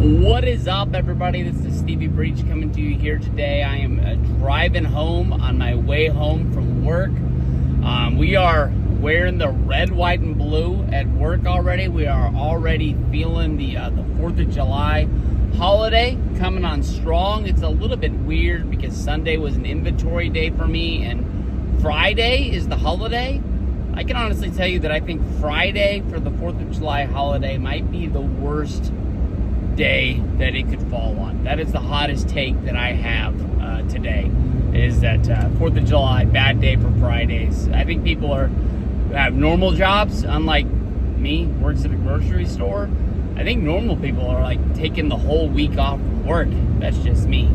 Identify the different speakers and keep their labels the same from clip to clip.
Speaker 1: What is up, everybody? This is Stevie Breach coming to you here today. I am driving home on my way home from work. We are wearing the red, white, and blue at work already. We are already feeling the 4th of July holiday coming on strong. It's a little bit weird because Sunday was an inventory day for me and Friday is the holiday. I can honestly tell you that I think Friday for the 4th of July holiday might be the worst day that it could fall on. That is the hottest take that I have today, is that 4th of July, bad day for Fridays. I think people have normal jobs, unlike me, works at a grocery store. I think normal people are like taking the whole week off from work. That's just me.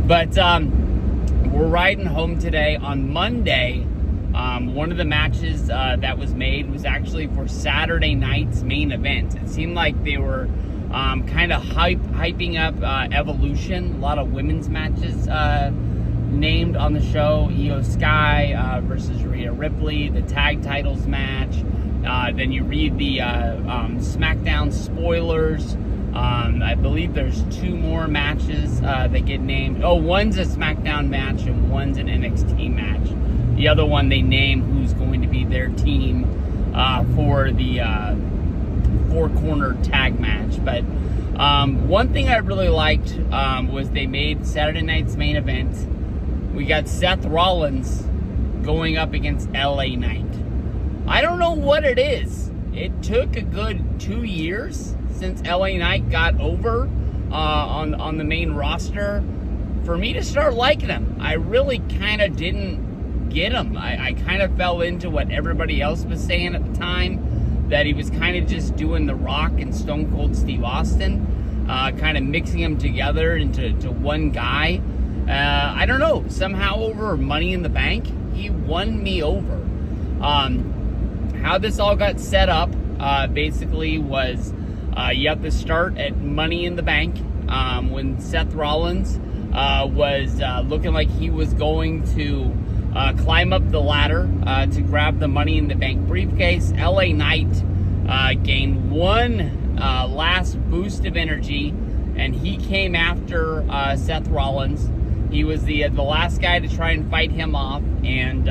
Speaker 1: But we're riding home today. On Monday, one of the matches that was made was actually for Saturday night's main event. It seemed like they were kind of hyping up Evolution. A lot of women's matches named on the show. Io Sky versus Rhea Ripley, the tag titles match. Then you read the SmackDown spoilers. I believe there's 2 more matches that get named. Oh, one's a SmackDown match and one's an NXT match. The other one they name who's going to be their team for the 4-corner tag match. But one thing I really liked was they made Saturday night's main event. We got Seth Rollins going up against LA Knight. I don't know what it is. It took a good 2 years since LA Knight got over on the main roster for me to start liking him. I really kind of didn't get him. I kind of fell into what everybody else was saying at the time, that he was kind of just doing The Rock and Stone Cold Steve Austin, kind of mixing them together into one guy. I don't know. Somehow over Money in the Bank, he won me over. How this all got set up basically was you have to start at Money in the Bank when Seth Rollins was looking like he was going to climb up the ladder to grab the Money in the Bank briefcase. LA Knight gained one last boost of energy, and he came after Seth Rollins. He was the last guy to try and fight him off, and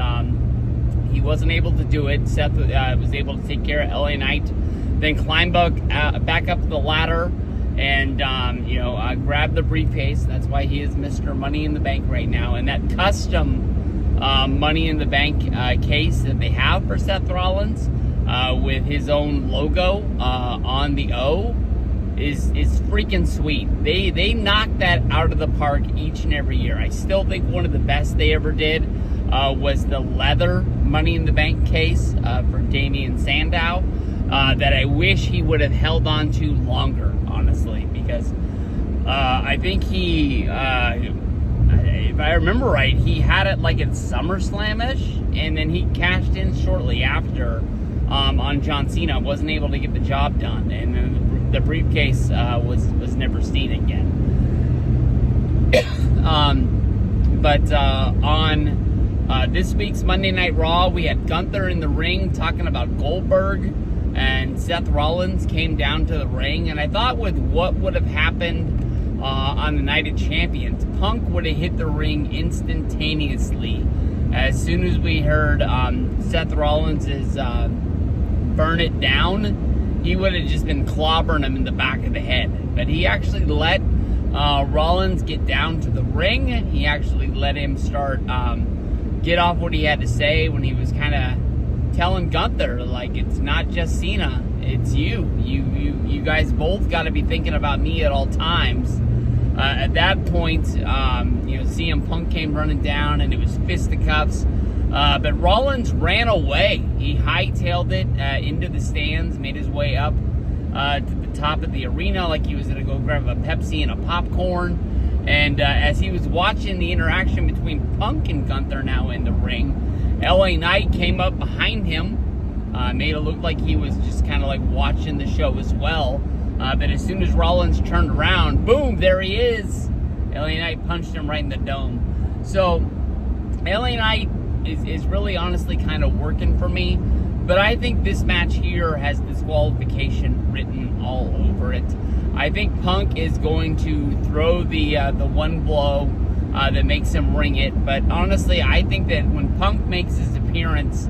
Speaker 1: he wasn't able to do it. Seth was able to take care of LA Knight, then climb back up the ladder and grab the briefcase. That's why he is Mr. Money in the Bank right now. And that custom Money in the Bank case that they have for Seth Rollins with his own logo on the O is freaking sweet. They knock that out of the park each and every year. I still think one of the best they ever did was the leather Money in the Bank case for Damien Sandow that I wish he would have held on to longer, honestly, because I think he, if I remember right, he had it like at SummerSlam-ish, and then he cashed in shortly after on John Cena. Wasn't able to get the job done, and then the briefcase was never seen again. But on this week's Monday Night Raw, we had Gunther in the ring talking about Goldberg, and Seth Rollins came down to the ring. And I thought with what would have happened on the Night of Champions, Punk would have hit the ring instantaneously. As soon as we heard Seth Rollins' burn it down, he would have just been clobbering him in the back of the head. But he actually let Rollins get down to the ring. He actually let him start get off what he had to say when he was kind of telling Gunther, like, it's not just Cena, it's you. You guys both got to be thinking about me at all times. At that point, CM Punk came running down, and it was fisticuffs. But Rollins ran away. He hightailed it into the stands, made his way up to the top of the arena like he was going to go grab a Pepsi and a popcorn. And as he was watching the interaction between Punk and Gunther now in the ring, LA Knight came up behind him, made it look like he was just kind of like watching the show as well. But as soon as Rollins turned around, boom, there he is. LA Knight punched him right in the dome. So LA Knight is really honestly kind of working for me. But I think this match here has disqualification written all over it. I think Punk is going to throw the one blow that makes him ring it. But honestly, I think that when Punk makes his appearance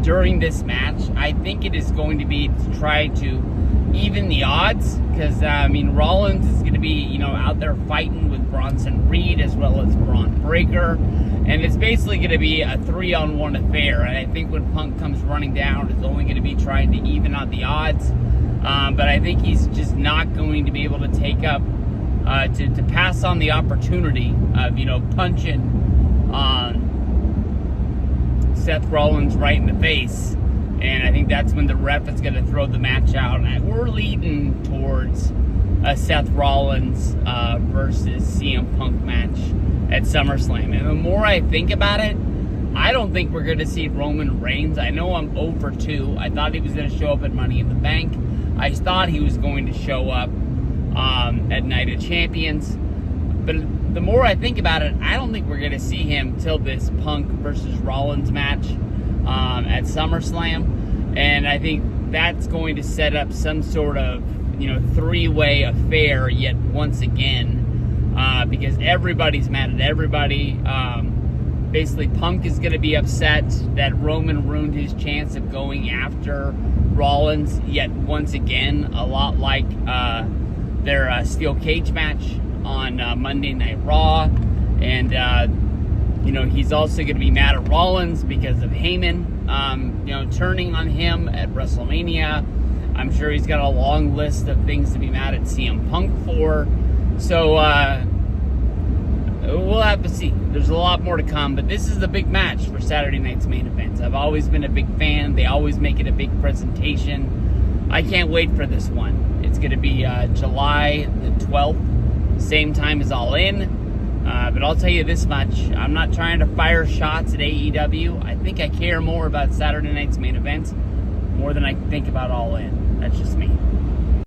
Speaker 1: during this match, I think it is going to be to try to even the odds. Because, Rollins is going to be, out there fighting with Bronson Reed as well as Braun Breaker. And it's basically going to be a 3-on-1 affair. And I think when Punk comes running down, it's only going to be trying to even out the odds. But I think he's just not going to be able to take up, to pass on the opportunity of, punching Seth Rollins right in the face. And I think that's when the ref is going to throw the match out. And we're leading towards a Seth Rollins versus CM Punk match at SummerSlam. And the more I think about it, I don't think we're going to see Roman Reigns. I know I'm 0 for 2. I thought he was going to show up at Money in the Bank. I thought he was going to show up at Night of Champions. But the more I think about it, I don't think we're going to see him till this Punk versus Rollins match at SummerSlam. And I think that's going to set up some sort of, three-way affair yet once again. Because everybody's mad at everybody. Basically, Punk is going to be upset that Roman ruined his chance of going after Rollins yet once again, a lot like their steel cage match on Monday Night Raw. And, he's also going to be mad at Rollins because of Heyman, turning on him at WrestleMania. I'm sure he's got a long list of things to be mad at CM Punk for. So, we'll have to see. There's a lot more to come, but this is the big match for Saturday night's main event. I've always been a big fan. They always make it a big presentation. I can't wait for this one. It's going to be July the 12th, same time as All In. But I'll tell you this much. I'm not trying to fire shots at AEW. I think I care more about Saturday night's main event more than I think about All In. That's just me.